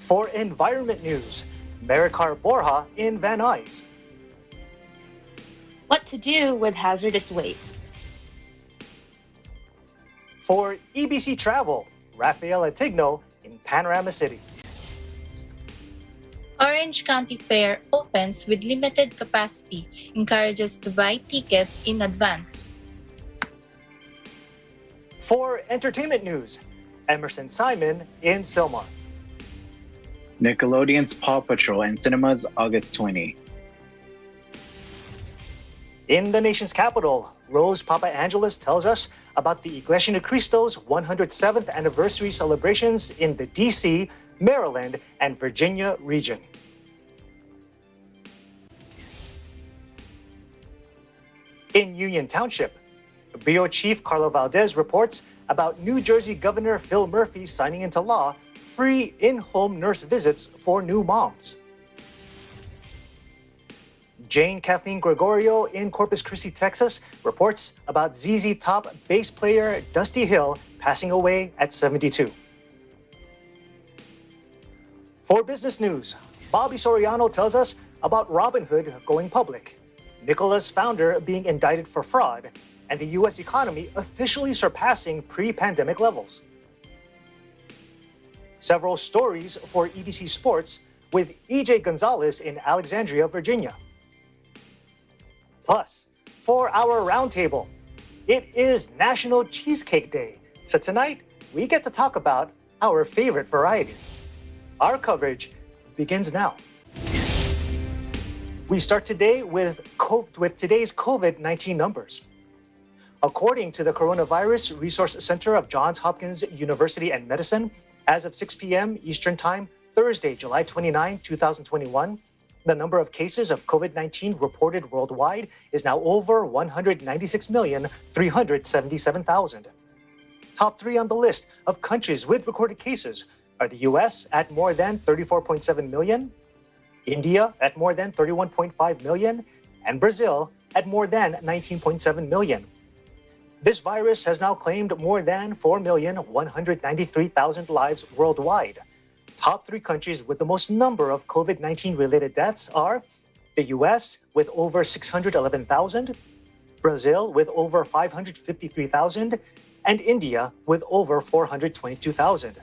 For environment news, Maricar Borja in Van Nuys. What to do with hazardous waste. For EBC Travel, Rafael Atigno in Panorama City. Orange County Fair opens with limited capacity, encourages to buy tickets in advance. For entertainment news, Emerson Simon in Silmar. Nickelodeon's Paw Patrol in cinemas August 20. In the nation's capital, Rose Papaangelis tells us about the Iglesia Ni Cristo's 107th anniversary celebrations in the DC, Maryland, and Virginia region. In Union Township, BO Chief Carlo Valdez reports about New Jersey Governor Phil Murphy signing into law free in-home nurse visits for new moms. Jane Kathleen Gregorio in Corpus Christi, Texas, reports about ZZ Top bass player Dusty Hill passing away at 72. For business news, Bobby Soriano tells us about Robinhood going public, Nikola's founder being indicted for fraud, and the U.S. economy officially surpassing pre-pandemic levels. Several stories for EBC Sports with EJ Gonzalez in Alexandria, Virginia. Plus, for our roundtable, it is National Cheesecake Day. So tonight, we get to talk about our favorite variety. Our coverage begins now. We start today with today's COVID-19 numbers. According to the Coronavirus Resource Center of Johns Hopkins University and Medicine, as of 6 p.m. Eastern Time, Thursday, July 29, 2021, the number of cases of COVID-19 reported worldwide is now over 196,377,000. Top three on the list of countries with recorded cases are the US at more than 34.7 million, India at more than 31.5 million, and Brazil at more than 19.7 million. This virus has now claimed more than 4,193,000 lives worldwide. Top three countries with the most number of COVID-19 related deaths are the US with over 611,000, Brazil with over 553,000, and India with over 422,000.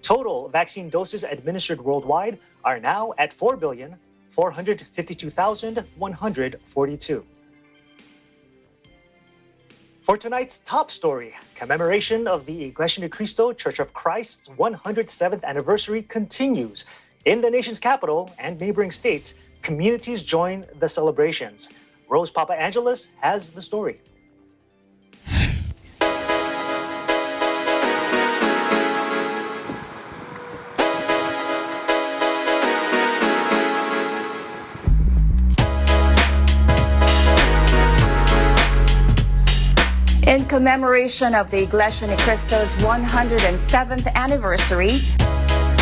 Total vaccine doses administered worldwide are now at 4,452,142. For tonight's top story, commemoration of the Iglesia Ni Cristo Church of Christ's 107th anniversary continues. In the nation's capital and neighboring states, communities join the celebrations. Rose Papaangelis has the story. In commemoration of the Iglesia Ni Cristo's 107th anniversary,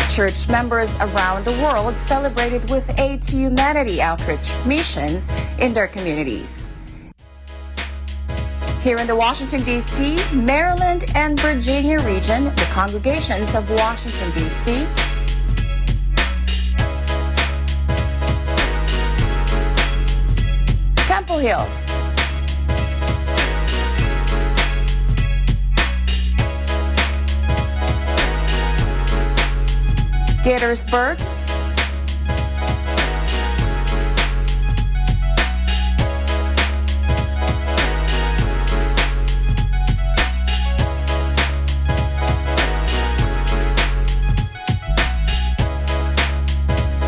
church members around the world celebrated with aid to humanity outreach missions in their communities. Here in the Washington, D.C., Maryland, and Virginia region, the congregations of Washington, D.C., Temple Hills, Gaithersburg,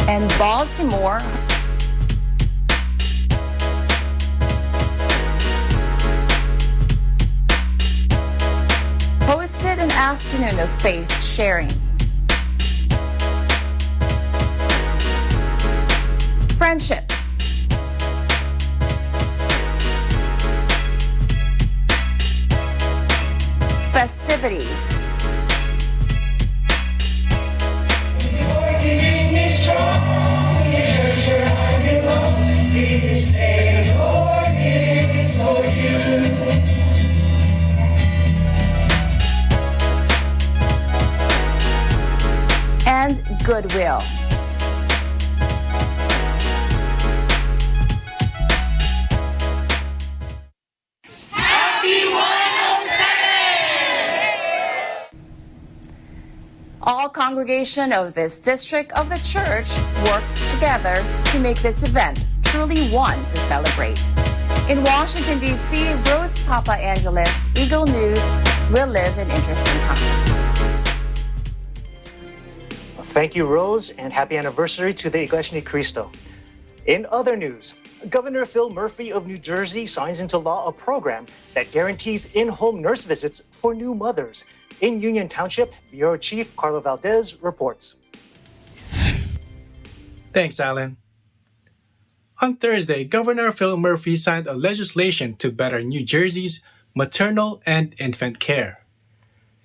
and Baltimore, hosted an afternoon of faith sharing. Friendship, festivities, and goodwill. All congregation of this district of the church worked together to make this event truly one to celebrate. In Washington, D.C., Rose Papa Angeles, Eagle News, will live in interesting times. Thank you, Rose, and happy anniversary to the Iglesia Ni Cristo. In other news, Governor Phil Murphy of New Jersey signs into law a program that guarantees in-home nurse visits for new mothers. In Union Township, Bureau Chief Carlo Valdez reports. Thanks, Alan. On Thursday, Governor Phil Murphy signed a legislation to better New Jersey's maternal and infant care.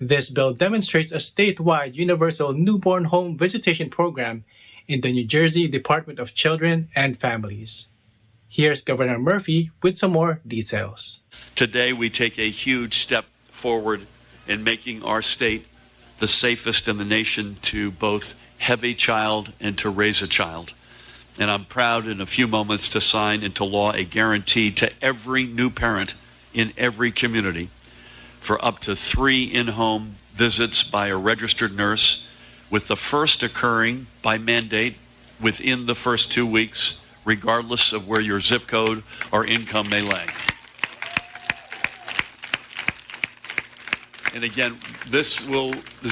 This bill demonstrates a statewide universal newborn home visitation program in the New Jersey Department of Children and Families. Here's Governor Murphy with some more details. Today, we take a huge step forward in making our state the safest in the nation to both have a child and to raise a child. And I'm proud in a few moments to sign into law a guarantee to every new parent in every community for up to 3 in-home visits by a registered nurse, with the first occurring by mandate within the first 2 weeks, regardless of where your zip code or income may lie. And again, there's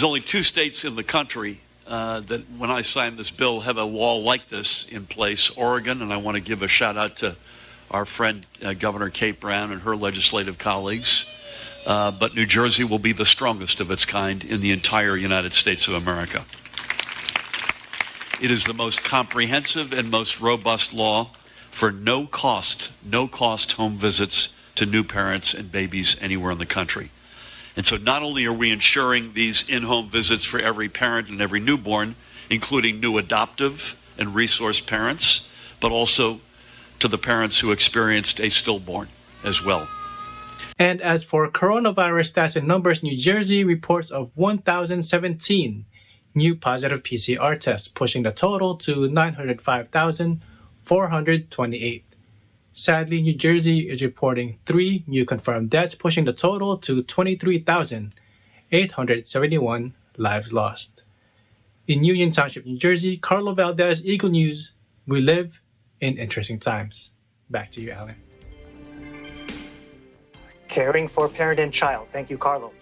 only 2 states in the country that when I signed this bill have a law like this in place, Oregon, and I want to give a shout out to our friend Governor Kate Brown and her legislative colleagues, but New Jersey will be the strongest of its kind in the entire United States of America. It is the most comprehensive and most robust law for no cost home visits to new parents and babies anywhere in the country. And so not only are we ensuring these in-home visits for every parent and every newborn, including new adoptive and resource parents, but also to the parents who experienced a stillborn as well. And as for coronavirus stats and numbers, New Jersey reports of 1,017 new positive PCR tests, pushing the total to 905,428. Sadly, New Jersey is reporting 3 new confirmed deaths, pushing the total to 23,871 lives lost. In Union Township, New Jersey, Carlo Valdez, Eagle News, we live in interesting times. Back to you, Alan. Caring for parent and child. Thank you, Carlo.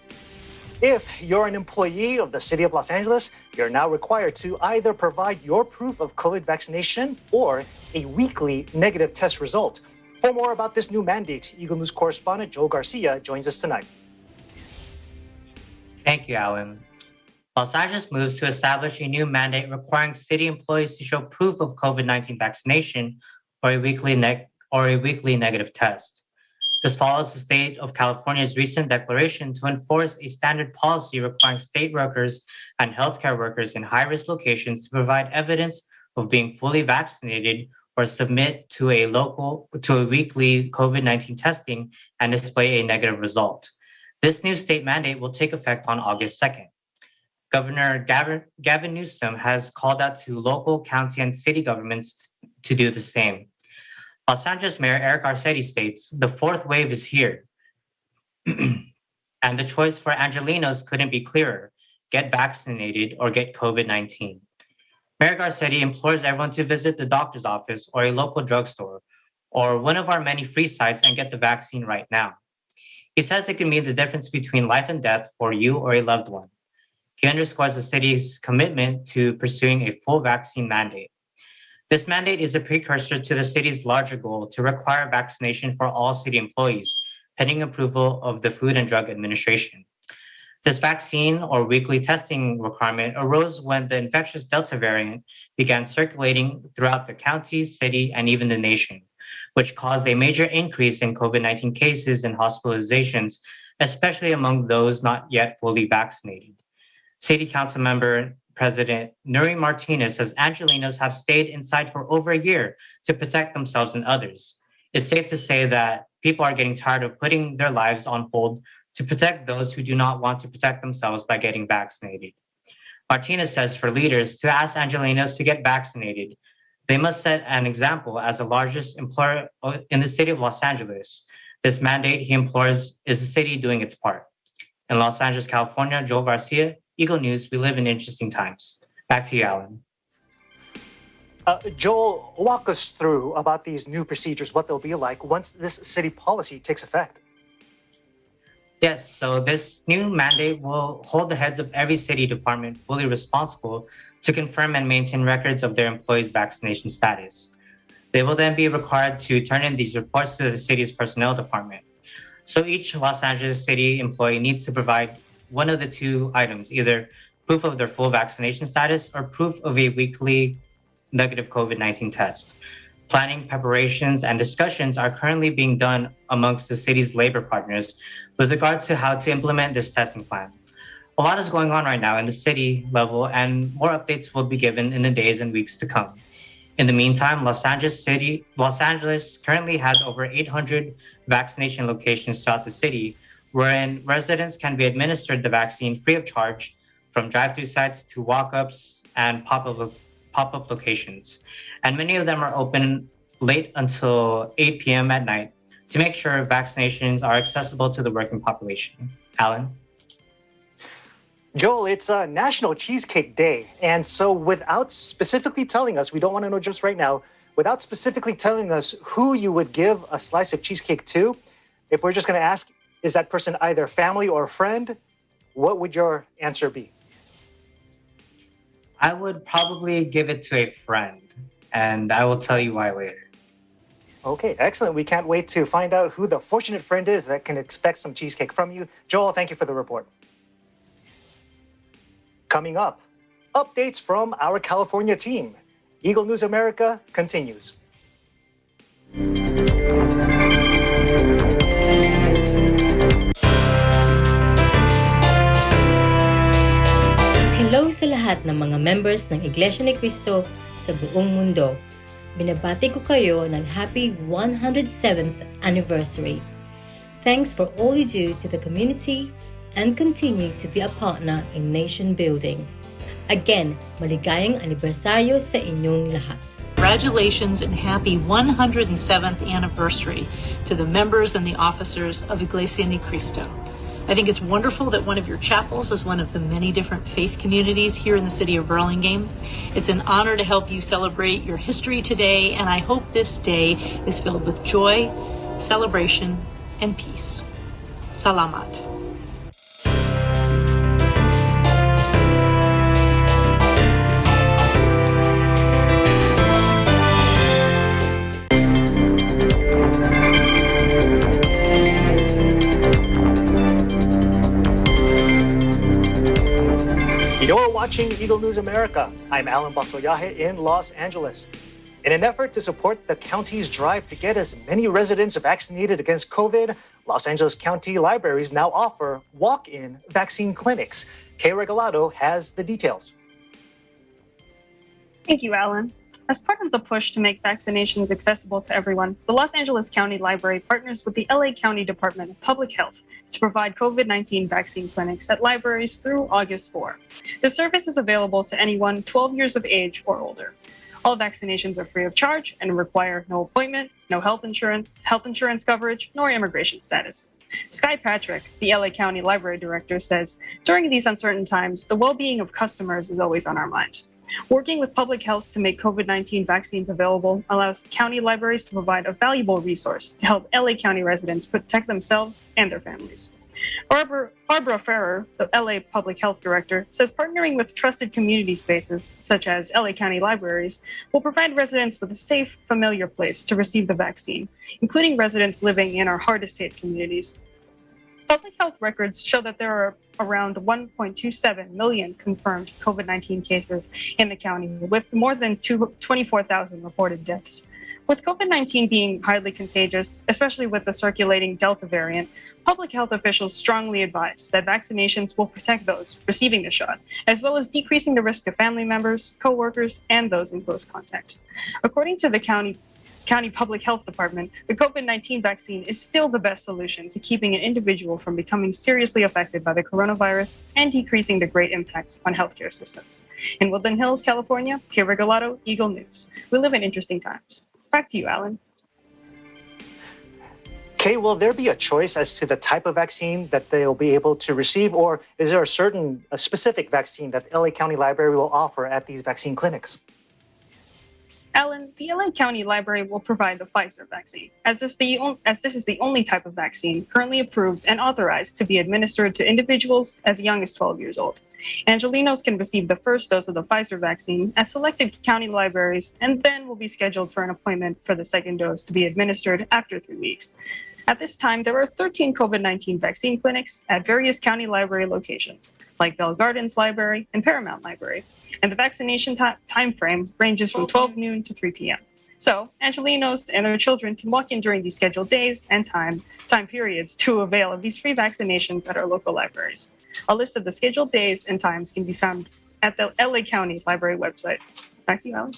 If you're an employee of the City of Los Angeles, you're now required to either provide your proof of COVID vaccination or a weekly negative test result. For more about this new mandate, Eagle News correspondent Joe Garcia joins us tonight. Thank you, Alan. Los Angeles moves to establish a new mandate requiring city employees to show proof of COVID-19 vaccination or a weekly negative test. This follows the state of California's recent declaration to enforce a standard policy requiring state workers and healthcare workers in high-risk locations to provide evidence of being fully vaccinated or submit to a weekly COVID-19 testing and display a negative result. This new state mandate will take effect on August 2nd. Governor Gavin Newsom has called out to local, county, and city governments to do the same. Los Angeles Mayor Eric Garcetti states, "The 4th wave is here." And the choice for Angelenos couldn't be clearer: get vaccinated or get COVID-19. Mayor Garcetti implores everyone to visit the doctor's office or a local drugstore or one of our many free sites and get the vaccine right now. He says it can mean the difference between life and death for you or a loved one. He underscores the city's commitment to pursuing a full vaccine mandate. This mandate is a precursor to the city's larger goal to require vaccination for all city employees, pending approval of the Food and Drug Administration. This vaccine or weekly testing requirement arose when the infectious Delta variant began circulating throughout the county, city, and even the nation, which caused a major increase in COVID-19 cases and hospitalizations, especially among those not yet fully vaccinated. City Council Member President Nuri Martinez says Angelenos have stayed inside for over a year to protect themselves and others. It's safe to say that people are getting tired of putting their lives on hold to protect those who do not want to protect themselves by getting vaccinated. Martinez says for leaders to ask Angelenos to get vaccinated, they must set an example as the largest employer in the city of Los Angeles. This mandate, he implores, is the city doing its part. In Los Angeles, California, Joel Garcia, Eagle News, we live in interesting times. Back to you, Alan. Joel, walk us through about these new procedures, what they'll be like once this city policy takes effect. Yes, so this new mandate will hold the heads of every city department fully responsible to confirm and maintain records of their employees' vaccination status. They will then be required to turn in these reports to the city's personnel department. So each Los Angeles city employee needs to provide one of the two items, either proof of their full vaccination status or proof of a weekly negative COVID-19 test. Planning, preparations, and discussions are currently being done amongst the city's labor partners with regards to how to implement this testing plan. A lot is going on right now in the city level, and more updates will be given in the days and weeks to come. In the meantime, Los Angeles currently has over 800 vaccination locations throughout the city, wherein residents can be administered the vaccine free of charge, from drive-through sites to walk-ups and pop-up locations. And many of them are open late until 8 p.m. at night to make sure vaccinations are accessible to the working population. Alan? Joel, it's a National Cheesecake Day. And so without specifically telling us, we don't want to know just right now, without specifically telling us who you would give a slice of cheesecake to, if we're just going to ask, is that person either family or friend, what would your answer be? I would probably give it to a friend, and I will tell you why later. Okay, excellent. We can't wait to find out who the fortunate friend is that can expect some cheesecake from you. Joel, thank you for the report. Coming up, updates from our California team. Eagle News America continues. Hello sa lahat ng mga members ng Iglesia Ni Cristo sa buong mundo. Binabati ko kayo ng happy 107th anniversary. Thanks for all you do to the community and continue to be a partner in nation building. Again, maligayang anibersaryo sa inyong lahat. Congratulations and happy 107th anniversary to the members and the officers of Iglesia Ni Cristo. I think it's wonderful that one of your chapels is one of the many different faith communities here in the city of Burlingame. It's an honor to help you celebrate your history today, and I hope this day is filled with joy, celebration, and peace. Salamat. You're watching Eagle News America. I'm Alan Basoyahe in Los Angeles. In an effort to support the county's drive to get as many residents vaccinated against COVID, Los Angeles County libraries now offer walk-in vaccine clinics. Kay Regalado has the details. Thank you, Alan. As part of the push to make vaccinations accessible to everyone, the Los Angeles County Library partners with the LA County Department of Public Health to provide COVID-19 vaccine clinics at libraries through August 4. The service is available to anyone 12 years of age or older. All vaccinations are free of charge and require no appointment, no health insurance coverage, nor immigration status. Sky Patrick, the LA County Library Director, says, during these uncertain times, the well-being of customers is always on our mind. Working with public health to make COVID-19 vaccines available allows county libraries to provide a valuable resource to help LA County residents protect themselves and their families. Barbara Ferrer, the LA Public Health Director, says partnering with trusted community spaces, such as LA County libraries, will provide residents with a safe, familiar place to receive the vaccine, including residents living in our hardest hit communities. Public health records show that there are around 1.27 million confirmed COVID-19 cases in the county, with more than 24,000 reported deaths. With COVID-19 being highly contagious, especially with the circulating Delta variant, public health officials strongly advise that vaccinations will protect those receiving the shot, as well as decreasing the risk of family members, co-workers, and those in close contact. According to the county County Public Health Department, the COVID-19 vaccine is still the best solution to keeping an individual from becoming seriously affected by the coronavirus and decreasing the great impact on healthcare systems. In Woodland Hills, California, Kay Regalado, Eagle News. We live in interesting times. Back to you, Alan. Kay, will there be a choice as to the type of vaccine that they'll be able to receive, or is there a specific vaccine that LA County Library will offer at these vaccine clinics? Alan, the LA County Library will provide the Pfizer vaccine, as this is the only type of vaccine currently approved and authorized to be administered to individuals as young as 12 years old. Angelenos can receive the first dose of the Pfizer vaccine at selected county libraries and then will be scheduled for an appointment for the second dose to be administered after 3 weeks. At this time, there are 13 COVID-19 vaccine clinics at various county library locations, like Bell Gardens Library and Paramount Library, and the vaccination time frame ranges from 12 noon to 3 p.m. So, Angelenos and their children can walk in during these scheduled days and time periods to avail of these free vaccinations at our local libraries. A list of the scheduled days and times can be found at the LA County Library website. Back to you, Alan.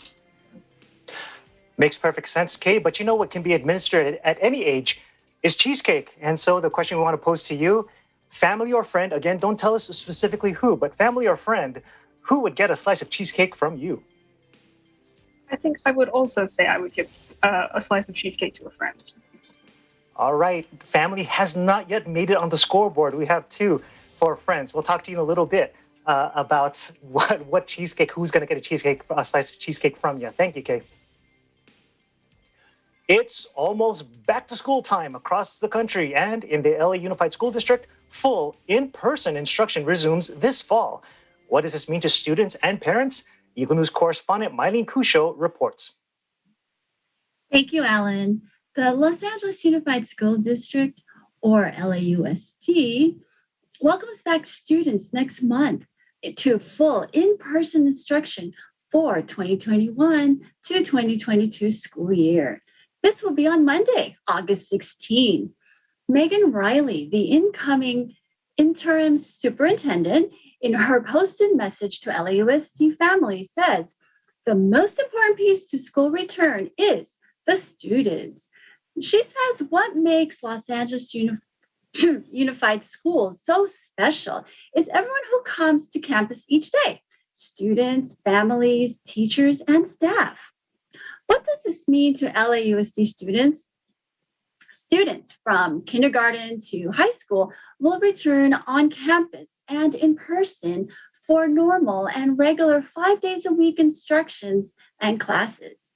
Makes perfect sense, Kay, but you know what can be administered at any age is cheesecake. And so the question we want to pose to you, family or friend, again, don't tell us specifically who, but family or friend, who would get a slice of cheesecake from you? I think I would also say I would give a slice of cheesecake to a friend. All right, family has not yet made it on the scoreboard. We have 2 for friends. We'll talk to you in a little bit about what cheesecake, who's going to get a slice of cheesecake from you. Thank you, Kay. It's almost back to school time across the country, and in the LA Unified School District, full in-person instruction resumes this fall. What does this mean to students and parents? Eagle News correspondent Mylene Cusho reports. Thank you, Alan. The Los Angeles Unified School District, or LAUSD, welcomes back students next month to full in-person instruction for 2021 to 2022 school year. This will be on Monday, August 16. Megan Riley, the incoming interim superintendent, in her posted message to LAUSD family says, the most important piece to school return is the students. She says what makes Los Angeles Unified Schools so special is everyone who comes to campus each day, students, families, teachers, and staff. What does this mean to LAUSD students? Students from kindergarten to high school will return on campus and in person for normal and regular 5 days a week instructions and classes.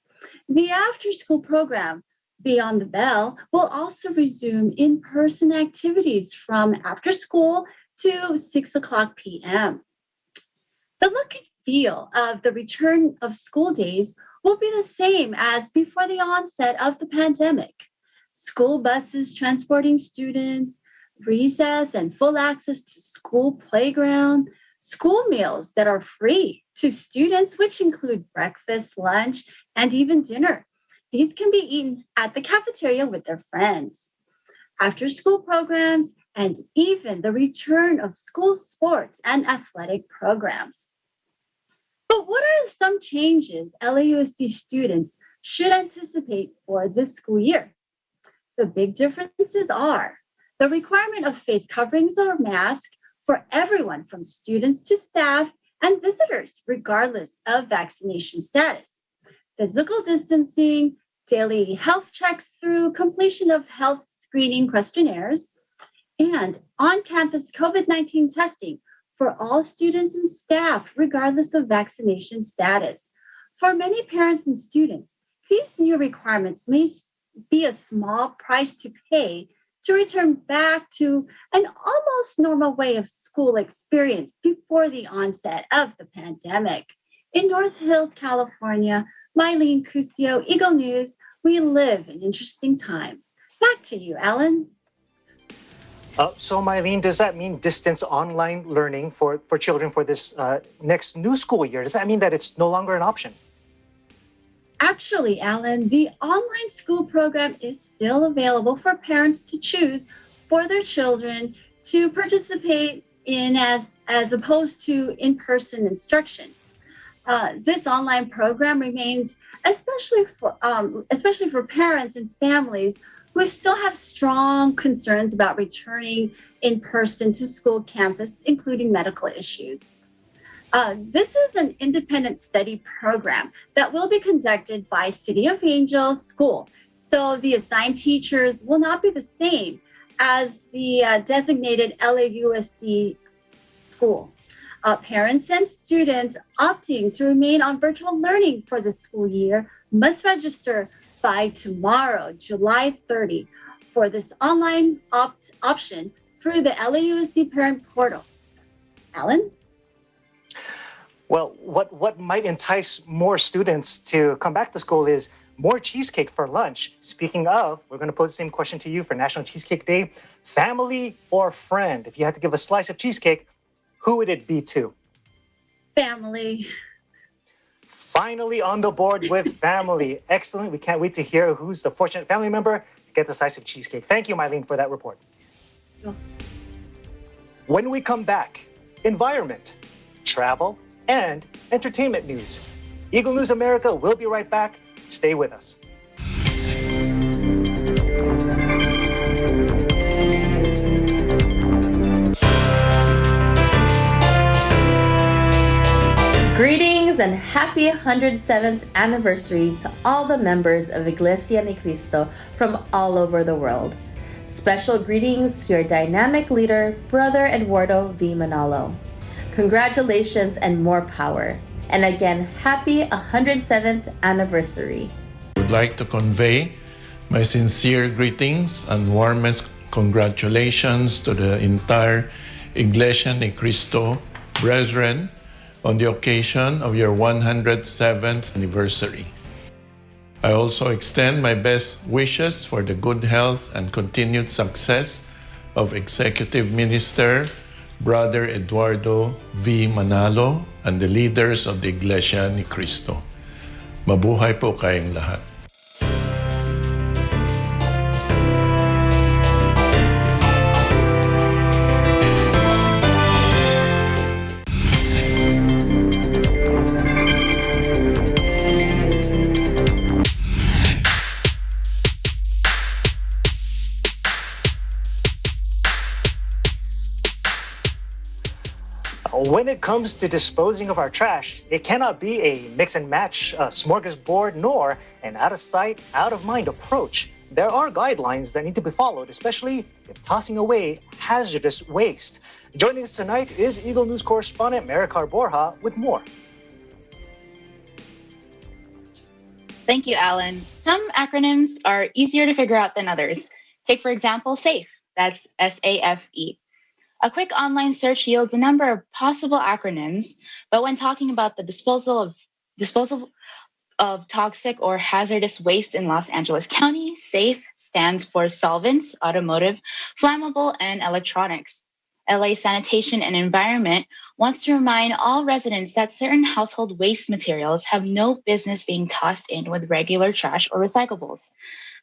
The after-school program, Beyond the Bell, will also resume in-person activities from after school to 6 o'clock p.m. The look and feel of the return of school days will be the same as before the onset of the pandemic. School buses transporting students, recess and full access to school playground, school meals that are free to students, which include breakfast, lunch, and even dinner. These can be eaten at the cafeteria with their friends. After school programs, and even the return of school sports and athletic programs. But what are some changes LAUSD students should anticipate for this school year? The big differences are the requirement of face coverings or masks for everyone from students to staff and visitors, regardless of vaccination status. Physical distancing, daily health checks through completion of health screening questionnaires, and on-campus COVID-19 testing for all students and staff, regardless of vaccination status. For many parents and students, these new requirements may be a small price to pay to return back to an almost normal way of school experience before the onset of the pandemic. In North Hills, California, Mylene Cusio, Eagle News, we live in interesting times. Back to you, Alan. So, Mylene, does that mean distance online learning for children for this next new school year? Does that mean that it's no longer an option? Actually, Alan, the online school program is still available for parents to choose for their children to participate in as opposed to in-person instruction. This online program remains especially for parents and families who still have strong concerns about returning in person to school campus, including medical issues. This is an independent study program that will be conducted by City of Angels School. So the assigned teachers will not be the same as the designated LAUSD school. Parents and students opting to remain on virtual learning for the school year must register by tomorrow, July 30, for this online option through the LAUSD parent portal. Alan? Well, what might entice more students to come back to school is more cheesecake for lunch. Speaking of, we're going to pose the same question to you for National Cheesecake Day. Family or friend? If you had to give a slice of cheesecake, who would it be to? Family. Finally on the board with family. Excellent. We can't wait to hear who's the fortunate family member to get the slice of cheesecake. Thank you, Mylene, for that report. Oh. When we come back, environment, travel, and entertainment news. Eagle News America will be right back. Stay with us. Greetings and happy 107th anniversary to all the members of Iglesia Ni Cristo from all over the world. Special greetings to your dynamic leader, Brother Eduardo V. Manalo. Congratulations and more power. And again, happy 107th anniversary. I would like to convey my sincere greetings and warmest congratulations to the entire Iglesia Ni Cristo brethren on the occasion of your 107th anniversary. I also extend my best wishes for the good health and continued success of Executive Minister Brother Eduardo V. Manalo and the leaders of the Iglesia Ni Cristo. Mabuhay po kayong lahat. When it comes to disposing of our trash, it cannot be a mix and match, smorgasbord, nor an out-of-sight, out-of-mind approach. There are guidelines that need to be followed, especially if tossing away hazardous waste. Joining us tonight is Eagle News correspondent Maricar Borja with more. Thank you, Alan. Some acronyms are easier to figure out than others. Take, for example, SAFE. That's SAFE. A quick online search yields a number of possible acronyms, but when talking about the disposal of toxic or hazardous waste in Los Angeles County, SAFE stands for solvents, automotive, flammable, and electronics. LA Sanitation and Environment wants to remind all residents that certain household waste materials have no business being tossed in with regular trash or recyclables.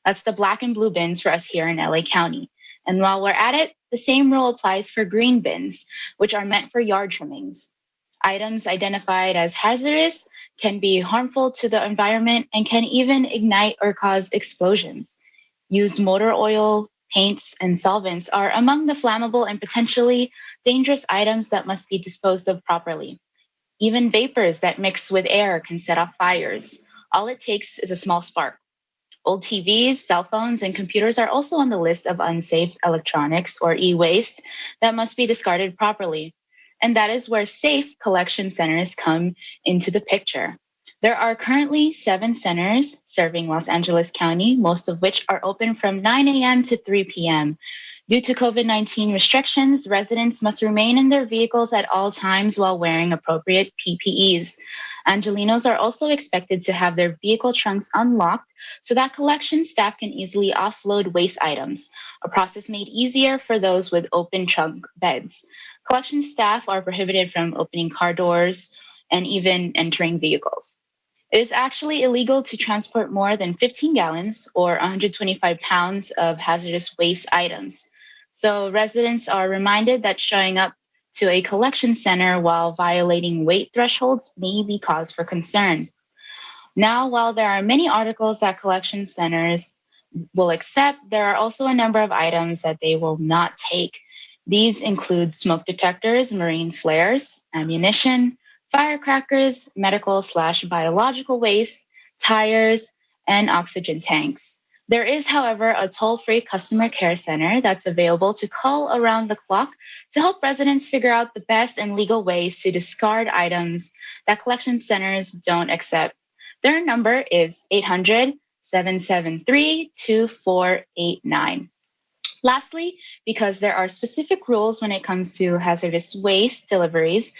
That's the black and blue bins for us here in LA County. And while we're at it, the same rule applies for green bins, which are meant for yard trimmings. Items identified as hazardous can be harmful to the environment and can even ignite or cause explosions. Used motor oil, paints, and solvents are among the flammable and potentially dangerous items that must be disposed of properly. Even vapors that mix with air can set off fires. All it takes is a small spark. Old TVs, cell phones, and computers are also on the list of unsafe electronics or e-waste that must be discarded properly. And that is where safe collection centers come into the picture. There are currently 7 centers serving Los Angeles County, most of which are open from 9 a.m. to 3 p.m. Due to COVID-19 restrictions, residents must remain in their vehicles at all times while wearing appropriate PPEs. Angelinos are also expected to have their vehicle trunks unlocked so that collection staff can easily offload waste items, a process made easier for those with open trunk beds. Collection staff are prohibited from opening car doors and even entering vehicles. It is actually illegal to transport more than 15 gallons or 125 pounds of hazardous waste items. So residents are reminded that showing up to a collection center while violating weight thresholds may be cause for concern. Now, while there are many articles that collection centers will accept, there are also a number of items that they will not take. These include smoke detectors, marine flares, ammunition, firecrackers, medical/biological waste, tires, and oxygen tanks. There is, however, a toll-free customer care center that's available to call around the clock to help residents figure out the best and legal ways to discard items that collection centers don't accept. Their number is 800-773-2489. Lastly, because there are specific rules when it comes to hazardous waste deliveries,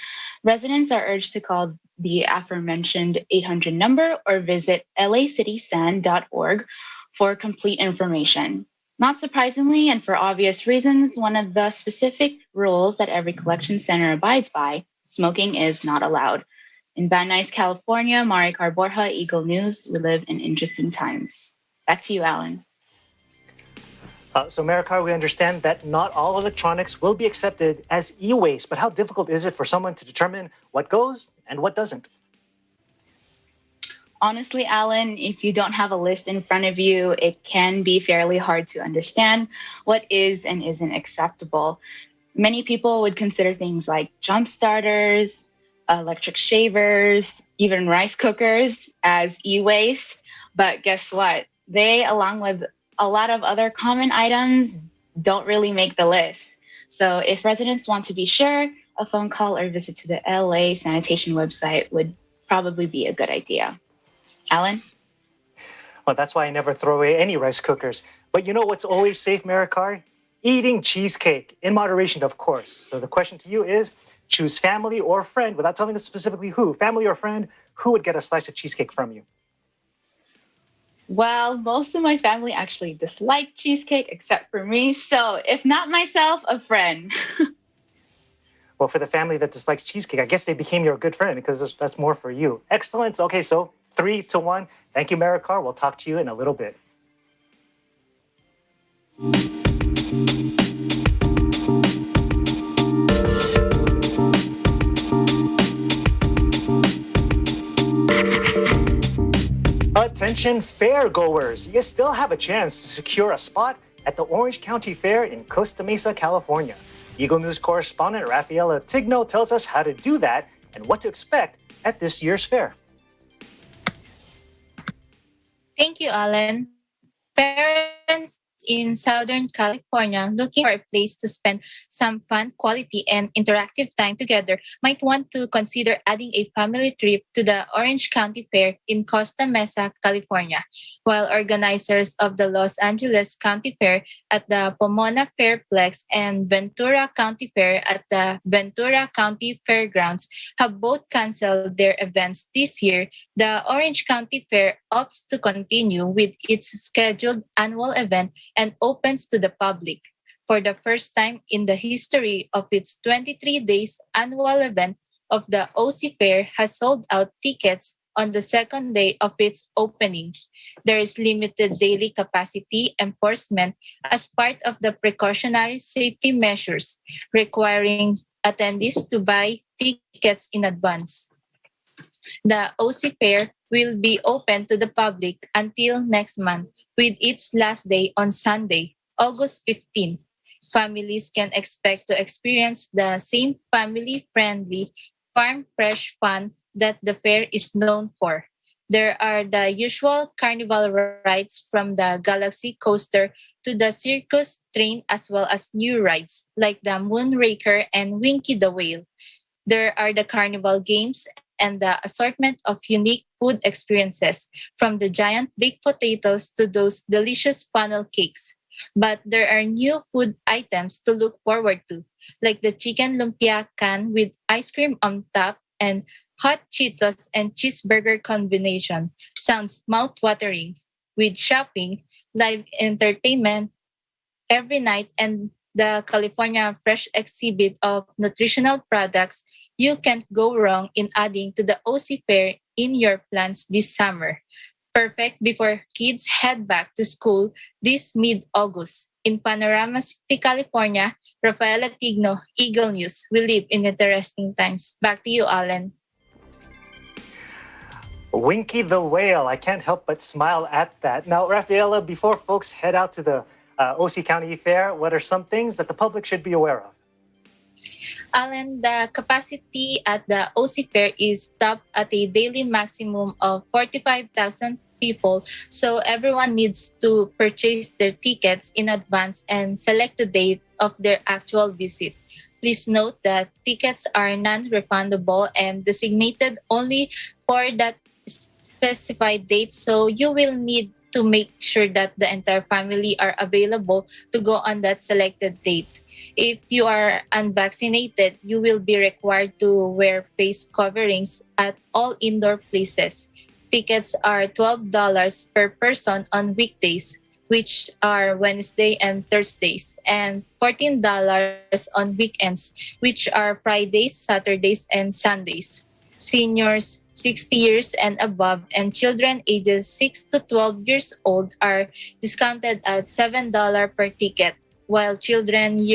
residents are urged to call the aforementioned 800 number or visit lacitysan.org for complete information. Not surprisingly, and for obvious reasons, one of the specific rules that every collection center abides by, smoking is not allowed. In Van Nuys, California, Maricar Borja, Eagle News. We live in interesting times. Back to you, Alan. So, Maricar, we understand that not all electronics will be accepted as e-waste, but how difficult is it for someone to determine what goes and what doesn't? Honestly, Alan, if you don't have a list in front of you, it can be fairly hard to understand what is and isn't acceptable. Many people would consider things like jump starters, electric shavers, even rice cookers as e-waste. But guess what? They, along with a lot of other common items, don't really make the list. So if residents want to be sure, a phone call or visit to the LA sanitation website would probably be a good idea. Alan? Well, that's why I never throw away any rice cookers. But you know what's always safe, Maricar? Eating cheesecake, in moderation, of course. So the question to you is, choose family or friend, without telling us specifically who, family or friend, who would get a slice of cheesecake from you? Well, most of my family actually dislike cheesecake except for me. So if not myself, a friend. Well, for the family that dislikes cheesecake, I guess they became your good friend because that's more for you. Excellent. Okay, so 3-1. Thank you, Maricar. We'll talk to you in a little bit. Attention fair goers, you still have a chance to secure a spot at the Orange County Fair in Costa Mesa, California. Eagle News correspondent Rafaela Tigno tells us how to do that and what to expect at this year's fair. Thank you, Alan. Parents in Southern California looking for a place to spend some fun, quality, and interactive time together might want to consider adding a family trip to the Orange County Fair in Costa Mesa, California. While organizers of the Los Angeles County Fair at the Pomona Fairplex and Ventura County Fair at the Ventura County Fairgrounds have both canceled their events this year, the Orange County Fair opts to continue with its scheduled annual event and opens to the public. For the first time in the history of its 23 days annual event of the OC Fair has sold out tickets on the second day of its opening. There is limited daily capacity enforcement as part of the precautionary safety measures, requiring attendees to buy tickets in advance. The OC Fair will be open to the public until next month, with its last day on Sunday, August 15th. Families can expect to experience the same family-friendly, farm-fresh fun that the fair is known for. There are the usual carnival rides from the Galaxy Coaster to the circus train, as well as new rides like the Moonraker and Winky the Whale. There are the carnival games and the assortment of unique food experiences, from the giant baked potatoes to those delicious funnel cakes. But there are new food items to look forward to, like the chicken lumpia can with ice cream on top and hot Cheetos and cheeseburger combination. Sounds mouth-watering. With shopping, live entertainment every night, and the California Fresh exhibit of nutritional products, you can't go wrong in adding to the OC Fair in your plans this summer. perfect before kids head back to school this mid-August. In Panorama City, California, Rafaela Tigno, Eagle News. We live in interesting times. Back to you, Alan. Winky the Whale. I can't help but smile at that. Now, Rafaela, before folks head out to the OC County Fair, what are some things that the public should be aware of? Alan, the capacity at the OC Fair is topped at a daily maximum of 45,000 people, so everyone needs to purchase their tickets in advance and select the date of their actual visit. Please note that tickets are non-refundable and designated only for that specified date, so you will need to make sure that the entire family are available to go on that selected date. If you are unvaccinated, you will be required to wear face coverings at all indoor places. Tickets are $12 per person on weekdays, which are Wednesday and Thursdays, and $14 on weekends, which are Fridays, Saturdays, and Sundays. Seniors 60 years and above and children ages 6 to 12 years old are discounted at $7 per ticket, while children 5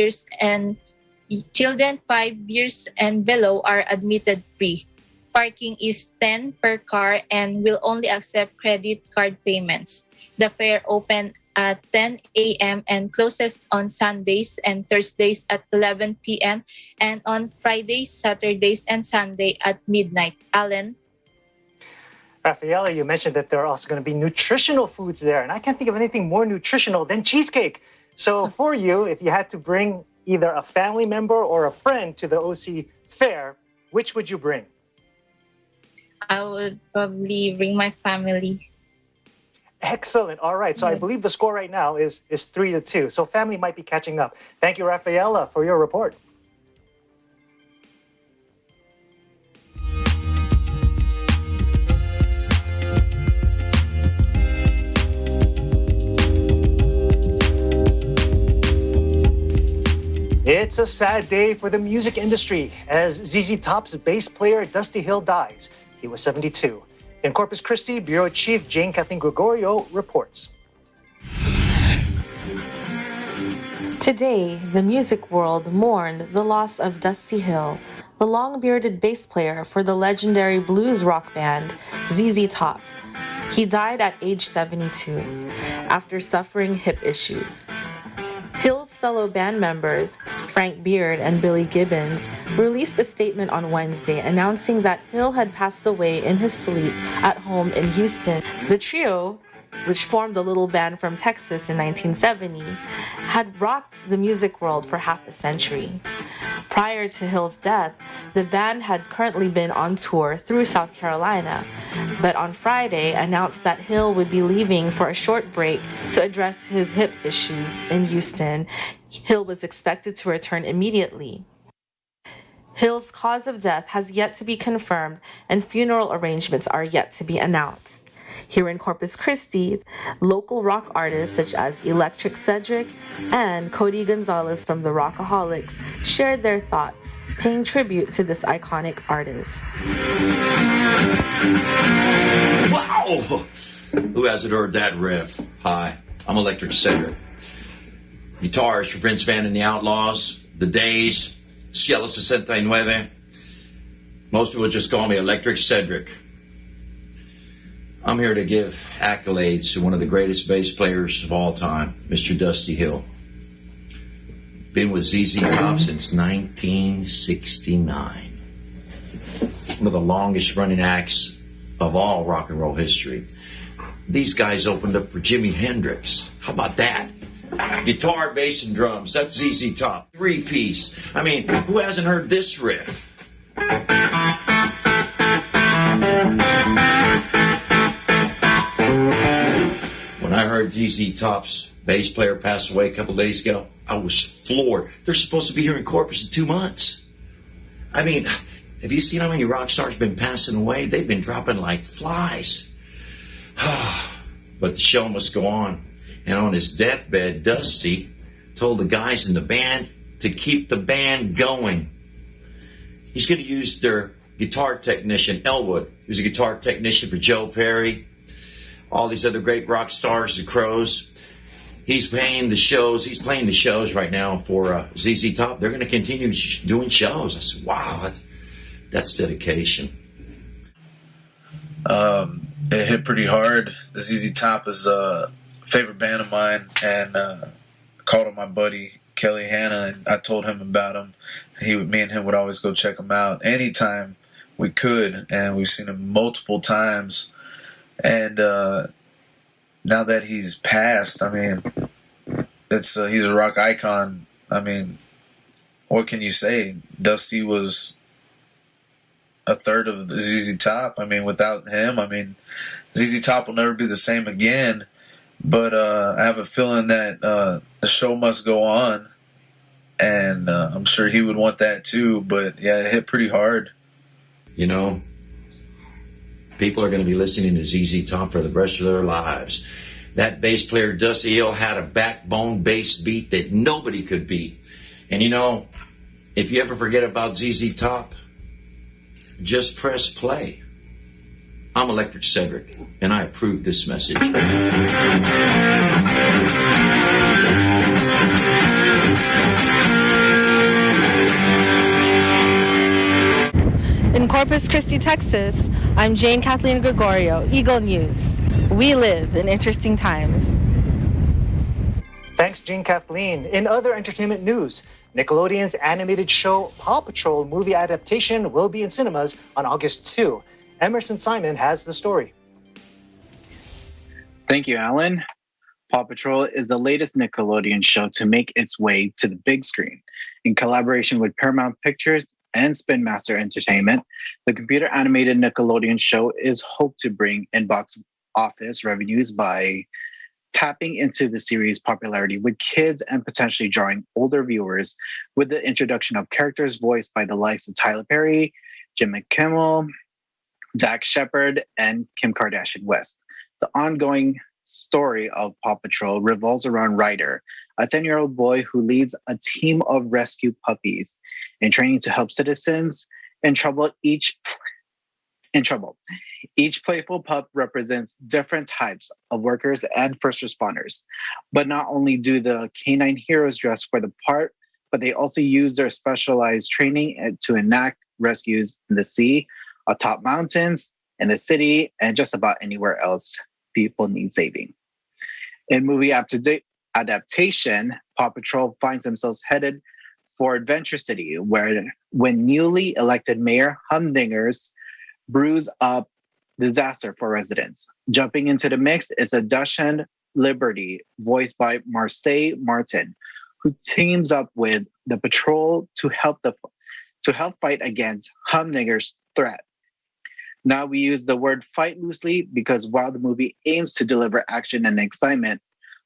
years and below are admitted free. Parking is $10 per car and will only accept credit card payments. The fair open at 10 a.m. and closes on Sundays and Thursdays at 11 p.m. and on Fridays, Saturdays, and Sunday at midnight. Alan? Rafaela, you mentioned that there are also going to be nutritional foods there, and I can't think of anything more nutritional than cheesecake. So for you, if you had to bring either a family member or a friend to the OC Fair, which would you bring? I would probably bring my family. Excellent. All right. So I believe the score right now is 3-2. So family might be catching up. Thank you, Rafaela, for your report. It's a sad day for the music industry as ZZ Top's bass player Dusty Hill dies. He was 72. In Corpus Christi, Bureau Chief Jane Kathleen Gregorio reports. Today, the music world mourned the loss of Dusty Hill, the long-bearded bass player for the legendary blues rock band ZZ Top. He died at age 72 after suffering hip issues. Hill's fellow band members, Frank Beard and Billy Gibbons, released a statement on Wednesday announcing that Hill had passed away in his sleep at home in Houston. The trio, which formed a little band from Texas in 1970, had rocked the music world for half a century. Prior to Hill's death, the band had currently been on tour through South Carolina, but on Friday announced that Hill would be leaving for a short break to address his hip issues in Houston. Hill was expected to return immediately. Hill's cause of death has yet to be confirmed, and funeral arrangements are yet to be announced. Here in Corpus Christi, local rock artists such as Electric Cedric and Cody Gonzalez from the Rockaholics shared their thoughts, paying tribute to this iconic artist. Wow! Who hasn't heard that riff? Hi, I'm Electric Cedric. Guitarist for Vince Van and the Outlaws, The Days, Cielo 69. Most people just call me Electric Cedric. I'm here to give accolades to one of the greatest bass players of all time, Mr. Dusty Hill. Been with ZZ Top since 1969. One of the longest running acts of all rock and roll history. These guys opened up for Jimi Hendrix. How about that? Guitar, bass, and drums. That's ZZ Top. 3-piece. I mean, who hasn't heard this riff? When I heard ZZ Top's bass player pass away a couple days ago, I was floored. They're supposed to be here in Corpus in 2 months. I mean, have you seen how many rock stars been passing away? They've been dropping like flies. But the show must go on. And on his deathbed, Dusty told the guys in the band to keep the band going. He's going to use their guitar technician, Elwood. He was a guitar technician for Joe Perry. all these other great rock stars, the Crows. He's playing the shows right now for ZZ Top. They're going to continue doing shows. I said, wow, that's dedication. It hit pretty hard. ZZ Top is a favorite band of mine, and called on my buddy Kelly Hanna, and I told him about him. Me and him would always go check him out anytime we could, and we've seen him multiple times. And now that he's passed, I mean, he's a rock icon. I mean, what can you say? Dusty was a third of the ZZ Top. I mean, without him, ZZ Top will never be the same again. But I have a feeling that the show must go on, and I'm sure he would want that too. But yeah, it hit pretty hard. You know, people are going to be listening to ZZ Top for the rest of their lives. That bass player, Dusty Hill, had a backbone bass beat that nobody could beat. And you know, if you ever forget about ZZ Top, just press play. I'm Electric Cedric, and I approve this message. In Corpus Christi, Texas, I'm Jane Kathleen Gregorio, Eagle News. We live in interesting times. Thanks, Jane Kathleen. In other entertainment news, Nickelodeon's animated show Paw Patrol movie adaptation will be in cinemas on August 2. Emerson Simon has the story. Thank you, Alan. Paw Patrol is the latest Nickelodeon show to make its way to the big screen. In collaboration with Paramount Pictures and Spin Master Entertainment, the computer animated Nickelodeon show is hoped to bring in box office revenues by tapping into the series' popularity with kids and potentially drawing older viewers with the introduction of characters voiced by the likes of Tyler Perry, Jim Kimmel, Dax Shepard, and Kim Kardashian West. The ongoing story of Paw Patrol revolves around Ryder, a 10-year-old boy who leads a team of rescue puppies in training to help citizens in trouble. Each playful pup represents different types of workers and first responders. But not only do the canine heroes dress for the part, but they also use their specialized training to enact rescues in the sea, atop mountains, in the city, and just about anywhere else people need saving. In movie adaptation, Paw Patrol finds themselves headed for Adventure City, when newly elected Mayor Humdingers brews up disaster for residents. Jumping into the mix is a Dachshund Liberty, voiced by Marseille Martin, who teams up with the patrol to help fight against Humdinger's threat. Now, we use the word fight loosely because while the movie aims to deliver action and excitement,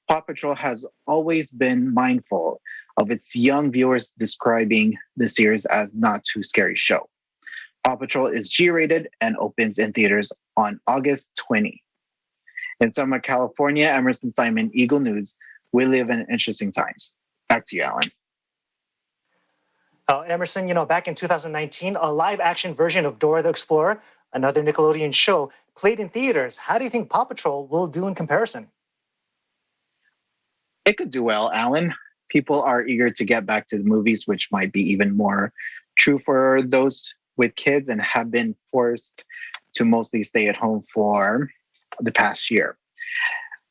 Paw Patrol has always been mindful of its young viewers, describing the series as not too scary show. Paw Patrol is G-rated and opens in theaters on August 20. In Summer, California, Emerson Simon, Eagle News. We live in interesting times. Back to you, Alan. Emerson, back in 2019, a live-action version of Dora the Explorer, another Nickelodeon show, played in theaters. How do you think Paw Patrol will do in comparison? It could do well, Alan. People are eager to get back to the movies, which might be even more true for those with kids and have been forced to mostly stay at home for the past year.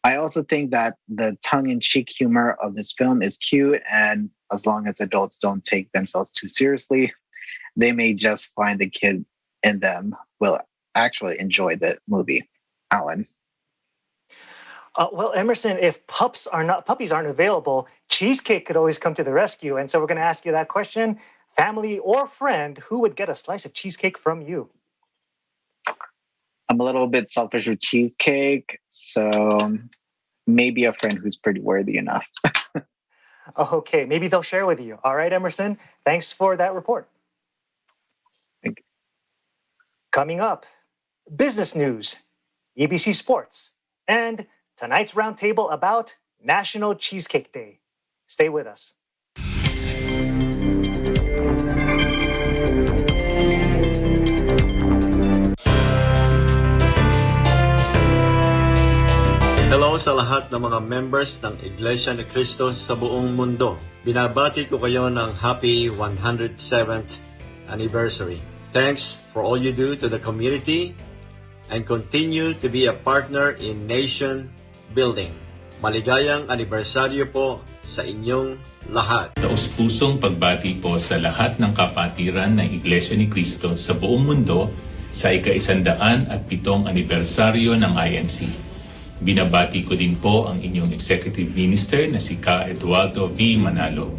I also think that the tongue-in-cheek humor of this film is cute, and as long as adults don't take themselves too seriously, they may just find the kid in them will actually enjoy the movie. Alan. Well, Emerson, if puppies aren't available, cheesecake could always come to the rescue. And so we're going to ask you that question. Family or friend, who would get a slice of cheesecake from you? I'm a little bit selfish with cheesecake, so maybe a friend who's pretty worthy enough. Okay, maybe they'll share with you. All right, Emerson, thanks for that report. Thank you. Coming up, business news, ABC Sports, and tonight's roundtable about National Cheesecake Day. Stay with us. araw sa lahat ng mga members ng Iglesia Ni Cristo sa buong mundo. Binabati ko kayo ng happy 107th anniversary. Thanks for all you do to the community and continue to be a partner in nation building. Maligayang anibersaryo po sa inyong lahat. Taus-pusong pagbati po sa lahat ng kapatiran ng Iglesia Ni Cristo sa buong mundo sa ika-107 anibersaryo ng INC. Binabati ko din po ang inyong Executive Minister na si Ka Eduardo V. Manalo.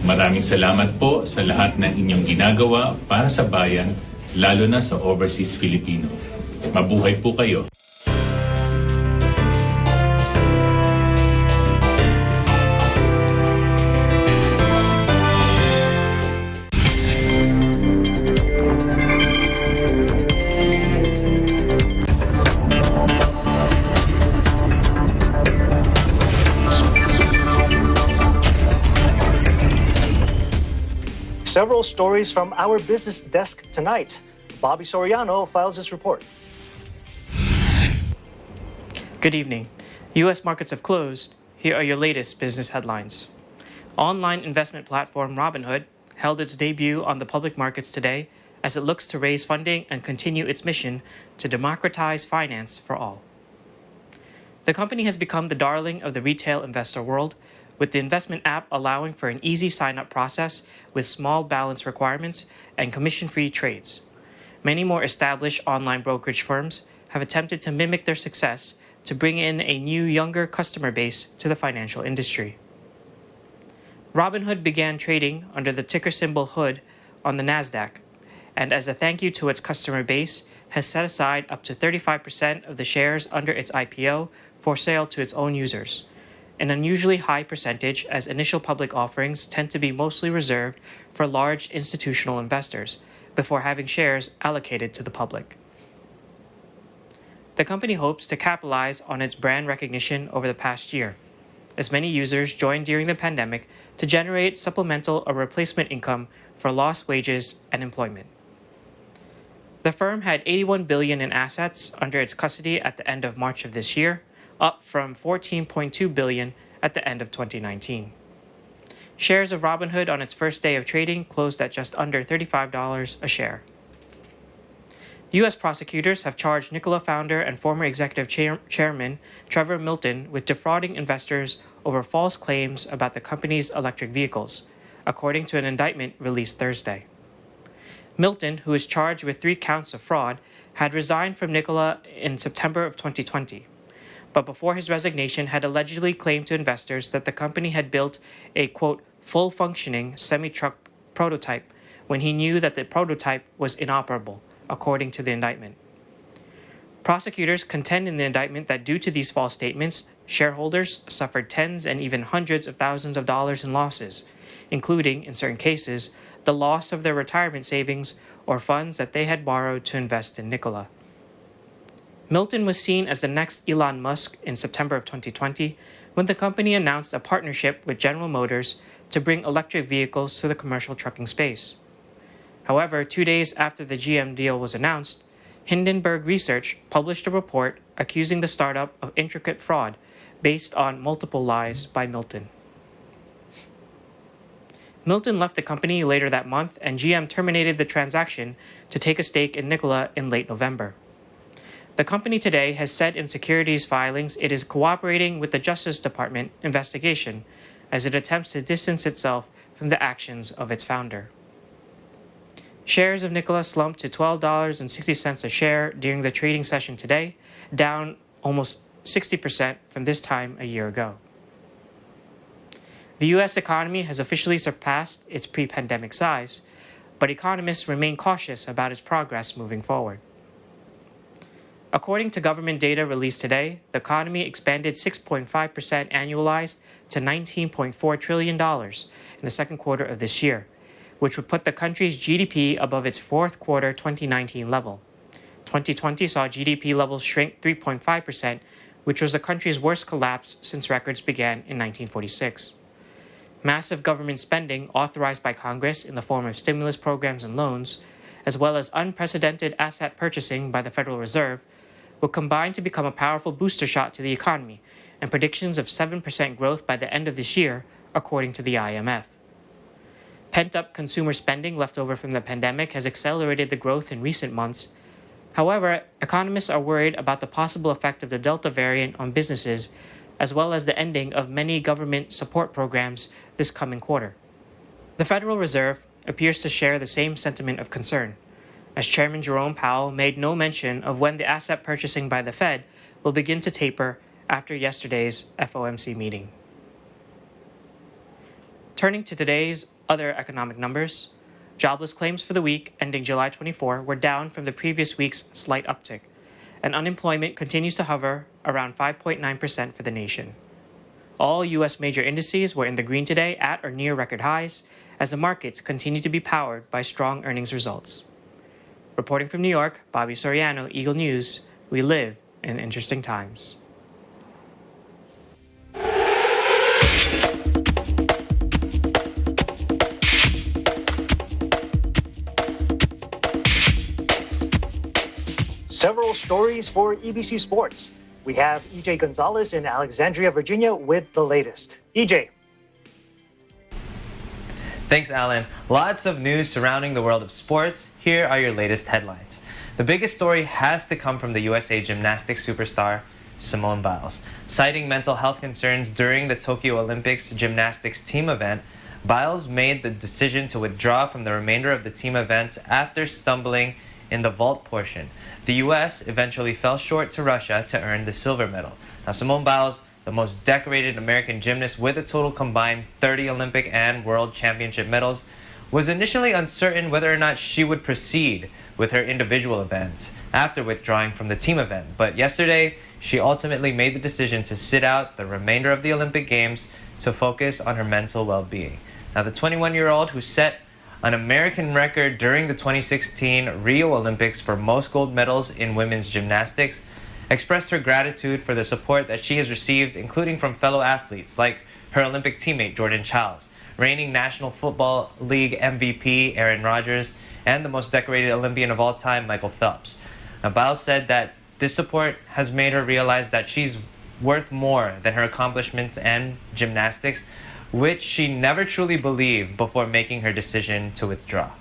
Maraming salamat po sa lahat ng inyong ginagawa para sa bayan, lalo na sa overseas Filipino. Mabuhay po kayo! Several stories from our business desk tonight. Bobby Soriano files this report. Good evening. U.S. markets have closed. Here are your latest business headlines. Online investment platform Robinhood held its debut on the public markets today as it looks to raise funding and continue its mission to democratize finance for all. The company has become the darling of the retail investor world, with the investment app allowing for an easy sign-up process with small balance requirements and commission-free trades. Many more established online brokerage firms have attempted to mimic their success to bring in a new, younger customer base to the financial industry. Robinhood began trading under the ticker symbol HOOD on the NASDAQ, and as a thank you to its customer base, has set aside up to 35% of the shares under its IPO for sale to its own users, an unusually high percentage as initial public offerings tend to be mostly reserved for large institutional investors before having shares allocated to the public. The company hopes to capitalize on its brand recognition over the past year, as many users joined during the pandemic to generate supplemental or replacement income for lost wages and employment. The firm had $81 billion in assets under its custody at the end of March of this year, up from $14.2 billion at the end of 2019. Shares of Robinhood on its first day of trading closed at just under $35 a share. U.S. prosecutors have charged Nikola founder and former executive chairman Trevor Milton with defrauding investors over false claims about the company's electric vehicles, according to an indictment released Thursday. Milton, who is charged with 3 counts of fraud, had resigned from Nikola in September of 2020. But before his resignation had allegedly claimed to investors that the company had built a, quote, full-functioning semi-truck prototype when he knew that the prototype was inoperable, according to the indictment. Prosecutors contend in the indictment that due to these false statements, shareholders suffered tens and even hundreds of thousands of dollars in losses, including, in certain cases, the loss of their retirement savings or funds that they had borrowed to invest in Nikola. Milton was seen as the next Elon Musk in September of 2020 when the company announced a partnership with General Motors to bring electric vehicles to the commercial trucking space. However, 2 days after the GM deal was announced, Hindenburg Research published a report accusing the startup of intricate fraud based on multiple lies by Milton. Milton left the company later that month, and GM terminated the transaction to take a stake in Nikola in late November. The company today has said in securities filings it is cooperating with the Justice Department investigation as it attempts to distance itself from the actions of its founder. Shares of Nikola slumped to $12.60 a share during the trading session today, down almost 60% from this time a year ago. The U.S. economy has officially surpassed its pre-pandemic size, but economists remain cautious about its progress moving forward. According to government data released today, the economy expanded 6.5% annualized to $19.4 trillion in the second quarter of this year, which would put the country's GDP above its fourth quarter 2019 level. 2020 saw GDP levels shrink 3.5%, which was the country's worst collapse since records began in 1946. Massive government spending authorized by Congress in the form of stimulus programs and loans, as well as unprecedented asset purchasing by the Federal Reserve, will combine to become a powerful booster shot to the economy and predictions of 7% growth by the end of this year, according to the IMF. Pent-up consumer spending left over from the pandemic has accelerated the growth in recent months. However, economists are worried about the possible effect of the Delta variant on businesses, as well as the ending of many government support programs this coming quarter. The Federal Reserve appears to share the same sentiment of concern, as Chairman Jerome Powell made no mention of when the asset purchasing by the Fed will begin to taper after yesterday's FOMC meeting. Turning to today's other economic numbers, jobless claims for the week ending July 24 were down from the previous week's slight uptick, and unemployment continues to hover around 5.9% for the nation. All U.S. major indices were in the green today at or near record highs, as the markets continue to be powered by strong earnings results. Reporting from New York, Bobby Soriano, Eagle News, we live in interesting times. Several stories for EBC Sports. We have EJ Gonzalez in Alexandria, Virginia with the latest. EJ. Thanks, Alan. Lots of news surrounding the world of sports. Here are your latest headlines. The biggest story has to come from the USA gymnastics superstar, Simone Biles. Citing mental health concerns during the Tokyo Olympics gymnastics team event, Biles made the decision to withdraw from the remainder of the team events after stumbling in the vault portion. The U.S. eventually fell short to Russia to earn the silver medal. Now, Simone Biles, the most decorated American gymnast with a total combined 30 Olympic and World Championship medals, was initially uncertain whether or not she would proceed with her individual events after withdrawing from the team event. But yesterday, she ultimately made the decision to sit out the remainder of the Olympic Games to focus on her mental well-being. Now, the 21-year-old who set an American record during the 2016 Rio Olympics for most gold medals in women's gymnastics expressed her gratitude for the support that she has received, including from fellow athletes like her Olympic teammate Jordan Childs, reigning National Football League MVP Aaron Rodgers, and the most decorated Olympian of all time, Michael Phelps. Now, Biles said that this support has made her realize that she's worth more than her accomplishments and gymnastics, which she never truly believed before making her decision to withdraw.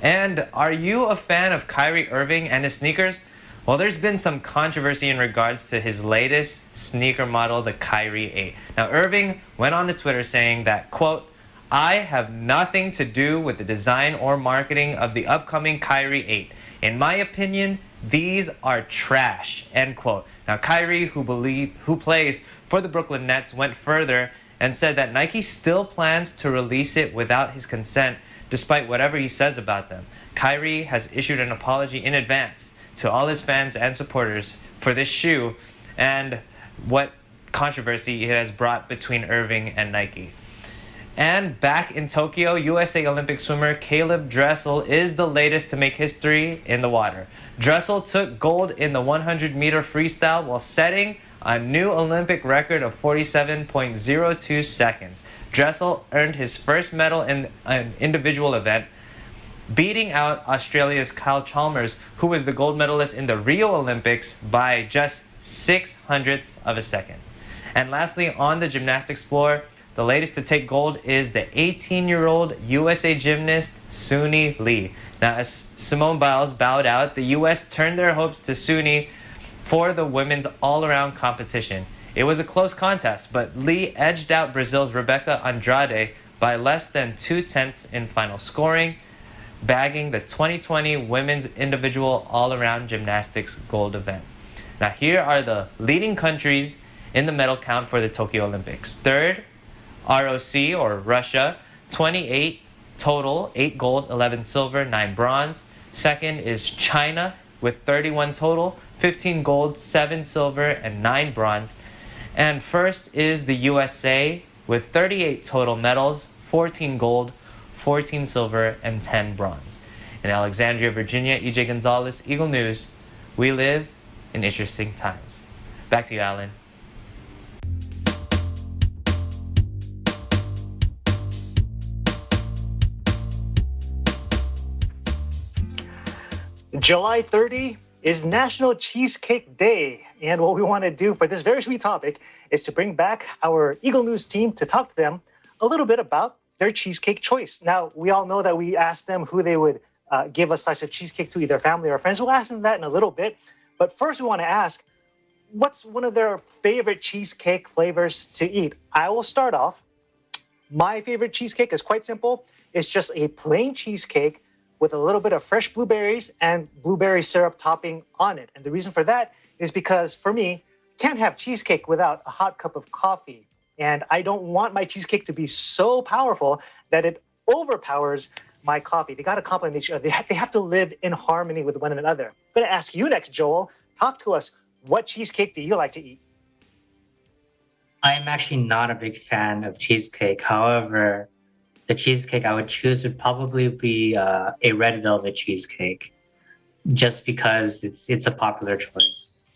And are you a fan of Kyrie Irving and his sneakers? Well, there's been some controversy in regards to his latest sneaker model, the Kyrie 8. Now, Irving went on to Twitter saying that, quote, "I have nothing to do with the design or marketing of the upcoming Kyrie 8. In my opinion, these are trash," end quote. Now, Kyrie, who plays for the Brooklyn Nets, went further and said that Nike still plans to release it without his consent, despite whatever he says about them. Kyrie has issued an apology in advance to all his fans and supporters for this shoe and what controversy it has brought between Irving and Nike. And back in Tokyo, USA Olympic swimmer Caleb Dressel is the latest to make history in the water. Dressel took gold in the 100-meter freestyle while setting a new Olympic record of 47.02 seconds. Dressel earned his first medal in an individual event, beating out Australia's Kyle Chalmers, who was the gold medalist in the Rio Olympics, by just 0.06 of a second. And lastly, on the gymnastics floor, the latest to take gold is the 18-year-old USA gymnast Suni Lee. Now, as Simone Biles bowed out, the U.S. turned their hopes to Suni for the women's all-around competition. It was a close contest, but Lee edged out Brazil's Rebeca Andrade by less than 0.2 in final scoring, bagging the 2020 Women's Individual All-Around Gymnastics Gold event. Now, here are the leading countries in the medal count for the Tokyo Olympics. Third, ROC, or Russia, 28 total, 8 gold, 11 silver, 9 bronze. Second is China with 31 total, 15 gold, 7 silver, and 9 bronze. And first is the USA with 38 total medals, 14 gold, 14 silver, and 10 bronze. In Alexandria, Virginia, EJ Gonzalez, Eagle News, we live in interesting times. Back to you, Alan. July 30 is National Cheesecake Day. And what we want to do for this very sweet topic is to bring back our Eagle News team to talk to them a little bit about their cheesecake choice. Now, we all know that we asked them who they would give a slice of cheesecake to, either family or friends. We'll ask them that in a little bit. But first, we want to ask, what's one of their favorite cheesecake flavors to eat? I will start off. My favorite cheesecake is quite simple. It's just a plain cheesecake with a little bit of fresh blueberries and blueberry syrup topping on it. And the reason for that is because, for me, can't have cheesecake without a hot cup of coffee. And I don't want my cheesecake to be so powerful that it overpowers my coffee. They got to complement each other. They have to live in harmony with one another. I'm going to ask you next, Joel. Talk to us. What cheesecake do you like to eat? I'm actually not a big fan of cheesecake. However, the cheesecake I would choose would probably be a red velvet cheesecake, just because it's a popular choice.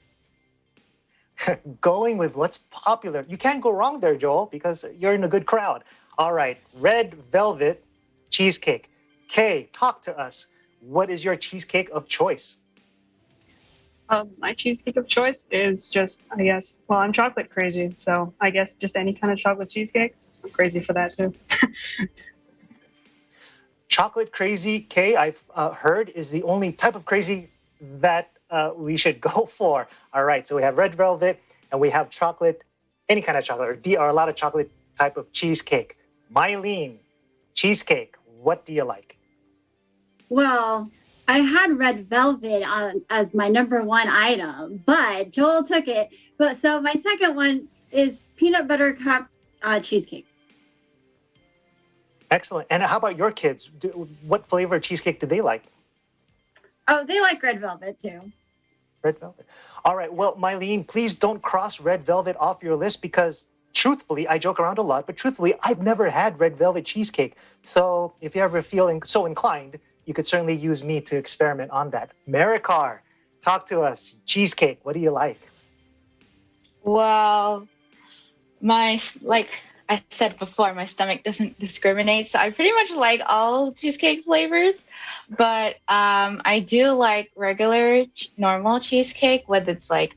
Going with what's popular. You can't go wrong there, Joel, because you're in a good crowd. All right, red velvet cheesecake. Kay, talk to us. What is your cheesecake of choice? My cheesecake of choice is just, I guess, well, I'm chocolate crazy, so I guess just any kind of chocolate cheesecake. I'm crazy for that too. Chocolate crazy, Kay, I've heard, is the only type of crazy that we should go for. All right, so we have red velvet and we have chocolate, any kind of chocolate, or a lot of chocolate type of cheesecake. Mylene, cheesecake, what do you like? Well, I had red velvet as my number one item, but Joel took it. But so my second one is peanut butter cup cheesecake. Excellent. And how about your kids? What flavor cheesecake do they like? Oh, they like red velvet too. Red velvet. All right. Well, Mylene, please don't cross red velvet off your list because truthfully, I joke around a lot, but truthfully, I've never had red velvet cheesecake. So if you ever feel so inclined, you could certainly use me to experiment on that. Marikar, talk to us. Cheesecake, what do you like? Well, like I said before, my stomach doesn't discriminate, so I pretty much like all cheesecake flavors. But I do like regular, normal cheesecake with its like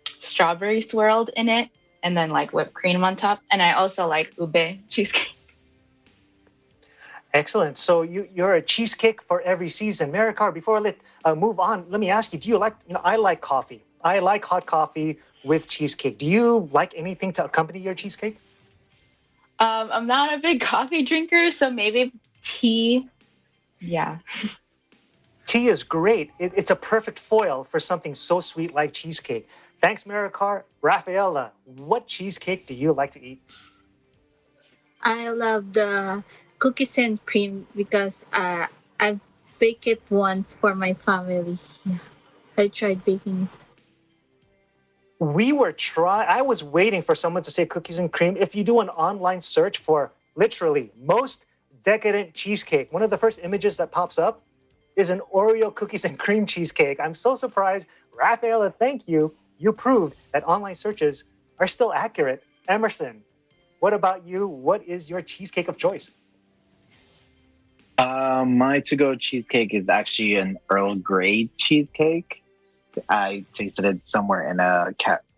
strawberry swirled in it, and then like whipped cream on top. And I also like ube cheesecake. Excellent. So you're a cheesecake for every season. Marikar, before I move on, let me ask you, do you like, I like coffee. I like hot coffee with cheesecake. Do you like anything to accompany your cheesecake? I'm not a big coffee drinker, so maybe tea. Yeah. Tea is great. It's a perfect foil for something so sweet like cheesecake. Thanks, Marikar. Rafaela, what cheesecake do you like to eat? I love the cookies and cream because I baked it once for my family. Yeah, I tried baking it. I was waiting for someone to say cookies and cream. If you do an online search for literally most decadent cheesecake, one of the first images that pops up is an Oreo cookies and cream cheesecake. I'm so surprised. Rafaela, thank you. You proved that online searches are still accurate. Emerson, what about you? What is your cheesecake of choice? My to-go cheesecake is actually an Earl Grey cheesecake. I tasted it somewhere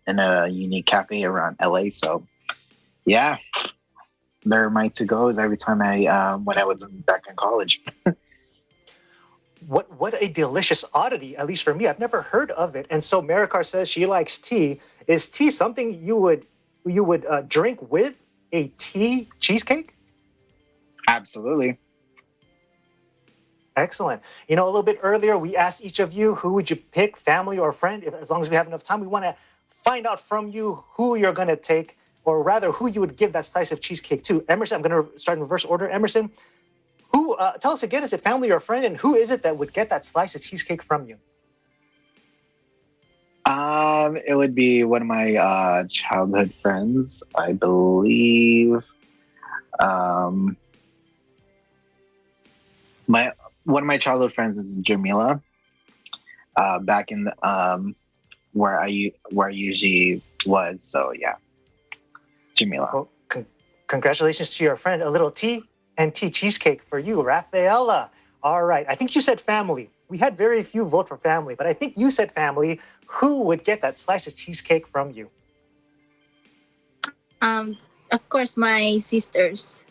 in a unique cafe around LA. So, yeah, they're my to-goes every time when I was back in college. What a delicious oddity, at least for me. I've never heard of it. And so Marikar says she likes tea. Is tea something you would drink with a tea cheesecake? Absolutely. Excellent. A little bit earlier, we asked each of you, who would you pick, family or friend? As long as we have enough time, we want to find out from you who you're going to take, or rather, who you would give that slice of cheesecake to. Emerson, I'm going to start in reverse order. Emerson, tell us again, is it family or friend, and who is it that would get that slice of cheesecake from you? It would be one of my childhood friends, I believe. One of my childhood friends is Jamila. Back in the, where I usually was. So yeah, Jamila. Well, congratulations to your friend. A little tea and tea cheesecake for you, Rafaela. All right. I think you said family. we had very few vote for family, but I think you said family. Who would get that slice of cheesecake from you? Of course, my sisters.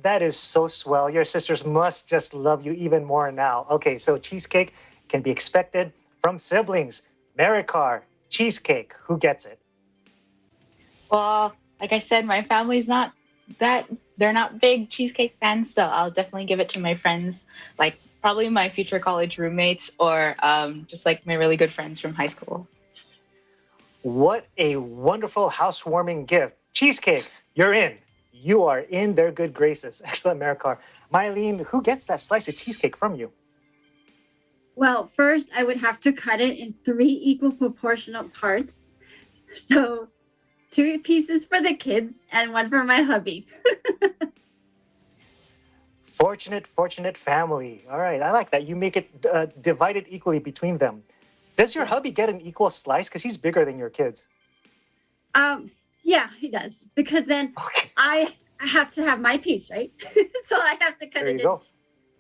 That is so swell. Your sisters must just love you even more now. Okay, so cheesecake can be expected from siblings. Maricar, cheesecake, who gets it? Well, like I said, my family's not they're not big cheesecake fans, so I'll definitely give it to my friends, like probably my future college roommates or just like my really good friends from high school. What a wonderful housewarming gift. Cheesecake, you're in. You are in their good graces. Excellent, Maricar. Mylene, who gets that slice of cheesecake from you? Well, first, I would have to cut it in 3 equal proportional parts. So 2 pieces for the kids and 1 for my hubby. Fortunate family. All right, I like that. You make it divided equally between them. Does your hubby get an equal slice? Because he's bigger than your kids. Yeah, he does. Because then I have to have my piece, right? So I have to cut it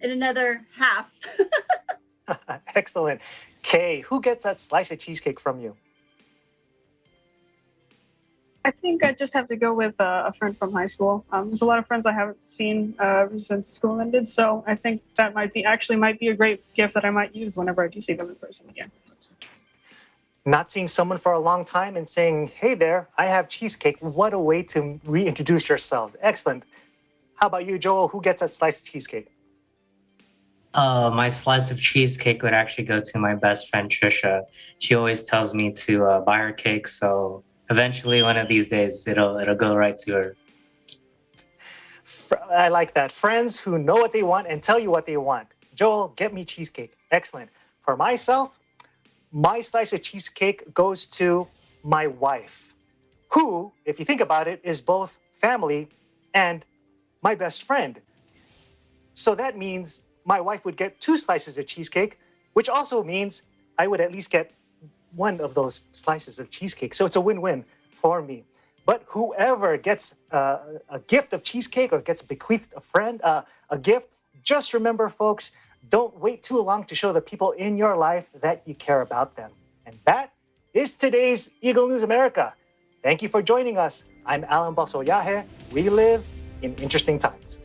in another half. Excellent. Kay, who gets that slice of cheesecake from you? I think I just have to go with a friend from high school. There's a lot of friends I haven't seen since school ended, so I think that might be a great gift that I might use whenever I do see them in person again. Not seeing someone for a long time and saying, hey there, I have cheesecake. What a way to reintroduce yourselves. Excellent. How about you, Joel? Who gets that slice of cheesecake? My slice of cheesecake would actually go to my best friend, Trisha. She always tells me to buy her cake, so eventually one of these days it'll go right to her. I like that. Friends who know what they want and tell you what they want. Joel, get me cheesecake. Excellent. For myself, my slice of cheesecake goes to my wife, who, if you think about it, is both family and my best friend. So that means my wife would get 2 slices of cheesecake, which also means I would at least get 1 of those slices of cheesecake. So it's a win-win for me. But whoever gets a gift of cheesecake or gets bequeathed a friend a gift, just remember, folks, don't wait too long to show the people in your life that you care about them. And that is today's Eagle News America. Thank you for joining us. I'm Alan Basoyahe. We live in interesting times.